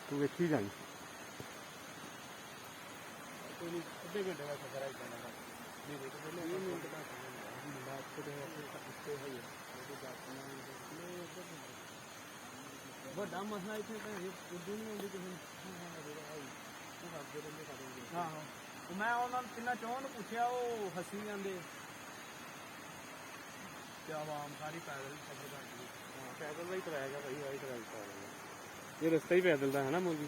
ਤੂੰ ਵੇਖੀ ਜਾਈ। ਅੱਧੇ ਘੰਟੇ ਦਾ ਸਫ਼ਰ ਹੈ ਜਾਣਾ ਦਾ ਮੇਰੇ ਤੋਂ ਪਹਿਲੇ 20 ਮਿੰਟ ਦਾ ਬਾਅਦ ਤੋਂ ਉੱਤੇ ਹੋਈ ਵੱਡਾ ਮਸਲਾ ਇੱਥੇ ਤਾਂ ਉਦੋਂ ਨਹੀਂ ਹੁੰਦੀ ਕਿਸੇ ਨੂੰ ਅੱਗੇ ਰਹਿੰਦੇ ਕਰਦੇ। ਆਹੋ ਮੈਂ ਉਹਨਾਂ ਨੂੰ ਕਿੰਨਾ ਚਾਹੁੰ ਨੂੰ ਪੁੱਛਿਆ, ਉਹ ਹੱਸੀ ਜਾਂਦੇ ਤੇ ਆਵਾਮ ਸਾਰੀ ਪੈਦਲ ਸਫ਼ਰ ਕਰਦੀ ਹੈ। ਪੈਦਲ ਦਾ ਹੀ ਟਰੈਕ ਹੈ ਭਾਈ, ਆਹੀ ਟਰੈਕ ਪਾ ਰਿਹਾ ਇਹ ਰਸਤਾ ਹੀ ਪੈਦਲ ਦਾ ਹੈ ਨਾ ਮੋਗੀ।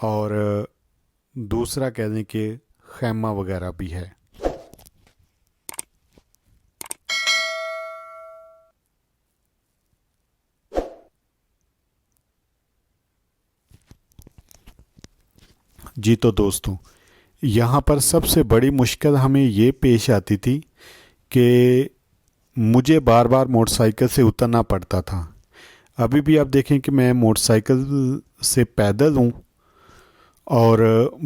اور دوسرا کہہ دیں کہ خیمہ وغیرہ بھی ہے. جی تو دوستوں، یہاں پر سب سے بڑی مشکل ہمیں یہ پیش آتی تھی کہ مجھے بار بار موٹر سائیکل سے اترنا پڑتا تھا. ابھی بھی آپ دیکھیں کہ میں موٹر سائیکل سے پیدل ہوں اور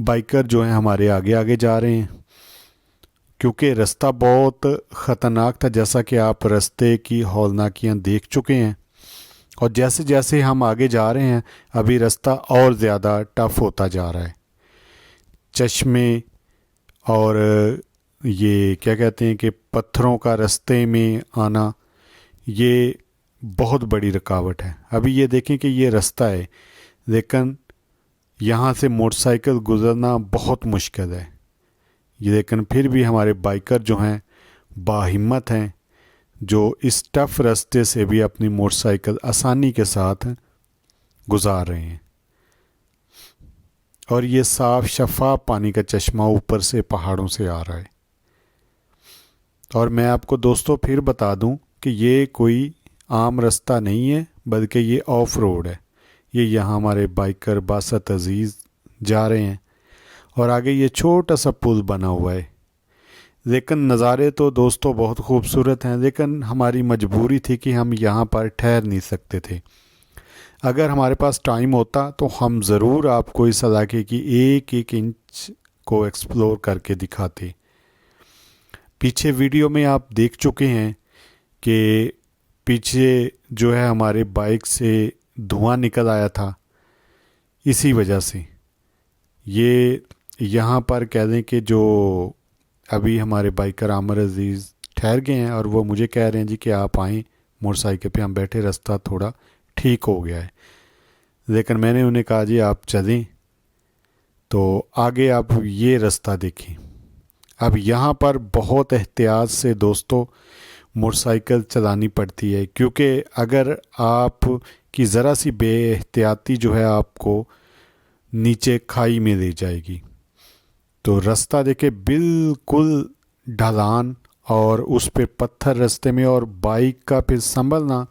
بائکر جو ہیں ہمارے آگے آگے جا رہے ہیں، کیونکہ رستہ بہت خطرناک تھا. جیسا کہ آپ رستے کی ہولناکیاں دیکھ چکے ہیں، اور جیسے جیسے ہم آگے جا رہے ہیں ابھی رستہ اور زیادہ ٹف ہوتا جا رہا ہے. چشمے اور یہ کیا کہتے ہیں کہ پتھروں کا رستے میں آنا، یہ بہت بڑی رکاوٹ ہے. ابھی یہ دیکھیں کہ یہ رستہ ہے، لیکن یہاں سے موٹر سائیکل گزرنا بہت مشکل ہے. یہ لیکن پھر بھی ہمارے بائکر جو ہیں باہمت ہیں، جو اس ٹف رستے سے بھی اپنی موٹر سائیکل آسانی کے ساتھ گزار رہے ہیں. اور یہ صاف شفاف پانی کا چشمہ اوپر سے پہاڑوں سے آ رہا ہے. اور میں آپ کو دوستوں پھر بتا دوں کہ یہ کوئی عام رستہ نہیں ہے، بلکہ یہ آف روڈ ہے. یہ یہاں ہمارے بائکر باسط عزیز جا رہے ہیں، اور آگے یہ چھوٹا سا پل بنا ہوا ہے. لیکن نظارے تو دوستوں بہت خوبصورت ہیں، لیکن ہماری مجبوری تھی کہ ہم یہاں پر ٹھہر نہیں سکتے تھے. اگر ہمارے پاس ٹائم ہوتا تو ہم ضرور آپ کو اس علاقے کی ایک ایک انچ کو ایکسپلور کر کے دکھاتے. پیچھے ویڈیو میں آپ دیکھ چکے ہیں کہ پیچھے جو ہے ہمارے بائک سے دھواں نکل آیا تھا. اسی وجہ سے یہ یہاں پر کہہ دیں کہ جو ابھی ہمارے بائکر عامر عزیز ٹھہر گئے ہیں، اور وہ مجھے کہہ رہے ہیں جی کہ آپ آئیں موٹر سائیکل پہ، ہم بیٹھے، رستہ تھوڑا ٹھیک ہو گیا ہے. لیکن میں نے انہیں کہا جی آپ چلیں. تو آگے آپ یہ رستہ دیکھیں. اب یہاں پر بہت احتیاط سے دوستوں موٹر سائیکل چلانی پڑتی ہے، کیونکہ اگر آپ کی ذرا سی بے احتیاطی جو ہے آپ کو نیچے کھائی میں لے جائے گی. تو رستہ دیکھیں بالکل ڈھلان، اور اس پہ پتھر رستے میں، اور بائک کا پھر سنبھلنا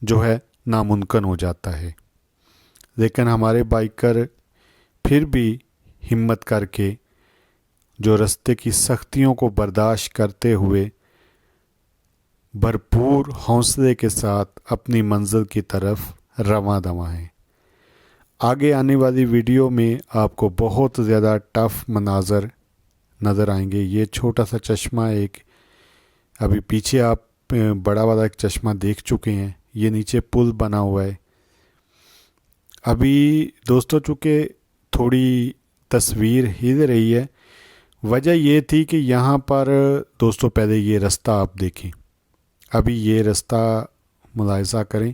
جو ہے ناممکن ہو جاتا ہے. لیکن ہمارے بائکر پھر بھی ہمت کر کے جو رستے کی سختیوں کو برداشت کرتے ہوئے بھرپور حوصلے کے ساتھ اپنی منزل کی طرف رواں دواں ہیں. آگے آنے والی ویڈیو میں آپ کو بہت زیادہ ٹف مناظر نظر آئیں گے. یہ چھوٹا سا چشمہ ایک، ابھی پیچھے آپ بڑا والا ایک چشمہ دیکھ چکے ہیں. یہ نیچے پل بنا ہوا ہے. ابھی دوستوں چونکہ تھوڑی تصویر ہل رہی ہے، وجہ یہ تھی کہ یہاں پر دوستوں پہلے یہ رستہ آپ دیکھیں. ابھی یہ رستہ ملاحظہ کریں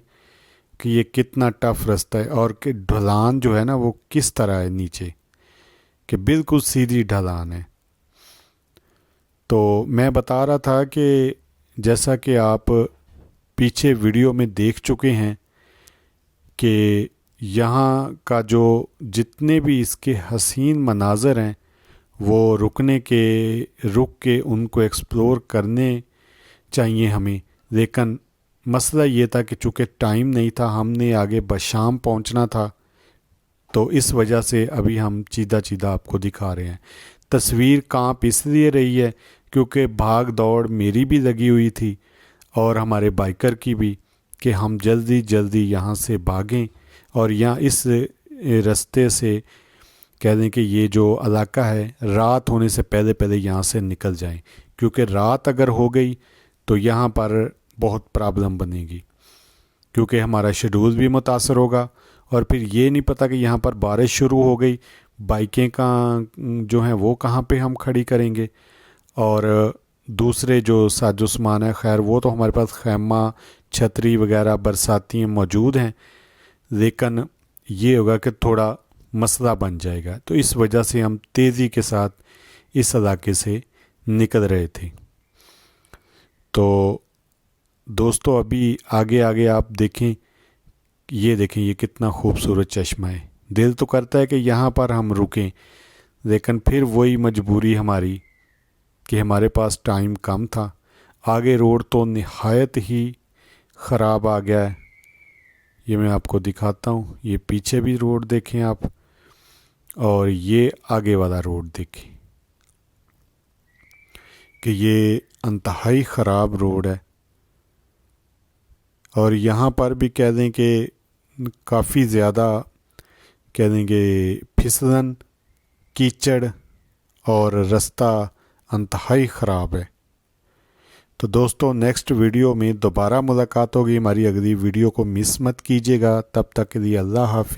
کہ یہ کتنا ٹف رستہ ہے، اور کہ ڈھلان جو ہے نا وہ کس طرح ہے نیچے، کہ بالکل سیدھی ڈھلان ہے. تو میں بتا رہا تھا کہ جیسا کہ آپ پیچھے ویڈیو میں دیکھ چکے ہیں کہ یہاں کا جو جتنے بھی اس کے حسین مناظر ہیں وہ رک کے ان کو ایکسپلور کرنے چاہیے ہمیں. لیکن مسئلہ یہ تھا کہ چونکہ ٹائم نہیں تھا، ہم نے آگے بشام پہنچنا تھا، تو اس وجہ سے ابھی ہم چیدہ آپ کو دکھا رہے ہیں. تصویر کانپ اس لیے رہی ہے کیونکہ بھاگ دوڑ میری بھی لگی ہوئی تھی اور ہمارے بائکر کی بھی، کہ ہم جلدی یہاں سے بھاگیں اور یہاں اس رستے سے کہہ دیں کہ یہ جو علاقہ ہے رات ہونے سے پہلے یہاں سے نکل جائیں، کیونکہ رات اگر ہو گئی تو یہاں پر بہت پرابلم بنے گی، کیونکہ ہمارا شیڈول بھی متاثر ہوگا. اور پھر یہ نہیں پتہ کہ یہاں پر بارش شروع ہو گئی، بائکیں جو ہیں وہ کہاں پہ ہم کھڑی کریں گے، اور دوسرے جو ساز و سامان ہے، خیر وہ تو ہمارے پاس خیمہ، چھتری وغیرہ برساتی موجود ہیں، لیکن یہ ہوگا کہ تھوڑا مسئلہ بن جائے گا. تو اس وجہ سے ہم تیزی کے ساتھ اس علاقے سے نکل رہے تھے. تو دوستو ابھی آگے آپ دیکھیں، یہ کتنا خوبصورت چشمہ ہے. دل تو کرتا ہے کہ یہاں پر ہم رکیں، لیکن پھر وہی مجبوری ہماری کہ ہمارے پاس ٹائم کم تھا. آگے روڈ تو نہایت ہی خراب آ گیا ہے. یہ میں آپ کو دکھاتا ہوں. یہ پیچھے بھی روڈ دیکھیں آپ، اور یہ آگے والا روڈ دیکھیں کہ یہ انتہائی خراب روڈ ہے. اور یہاں پر بھی کہہ دیں کہ کافی زیادہ کہہ دیں کہ پھسلن، کیچڑ اور رستہ انتہائی خراب ہے. تو دوستو نیکسٹ ویڈیو میں دوبارہ ملاقات ہوگی. ہماری اگلی ویڈیو کو مس مت کیجیے گا. تب تک کے لیے اللہ حافظ.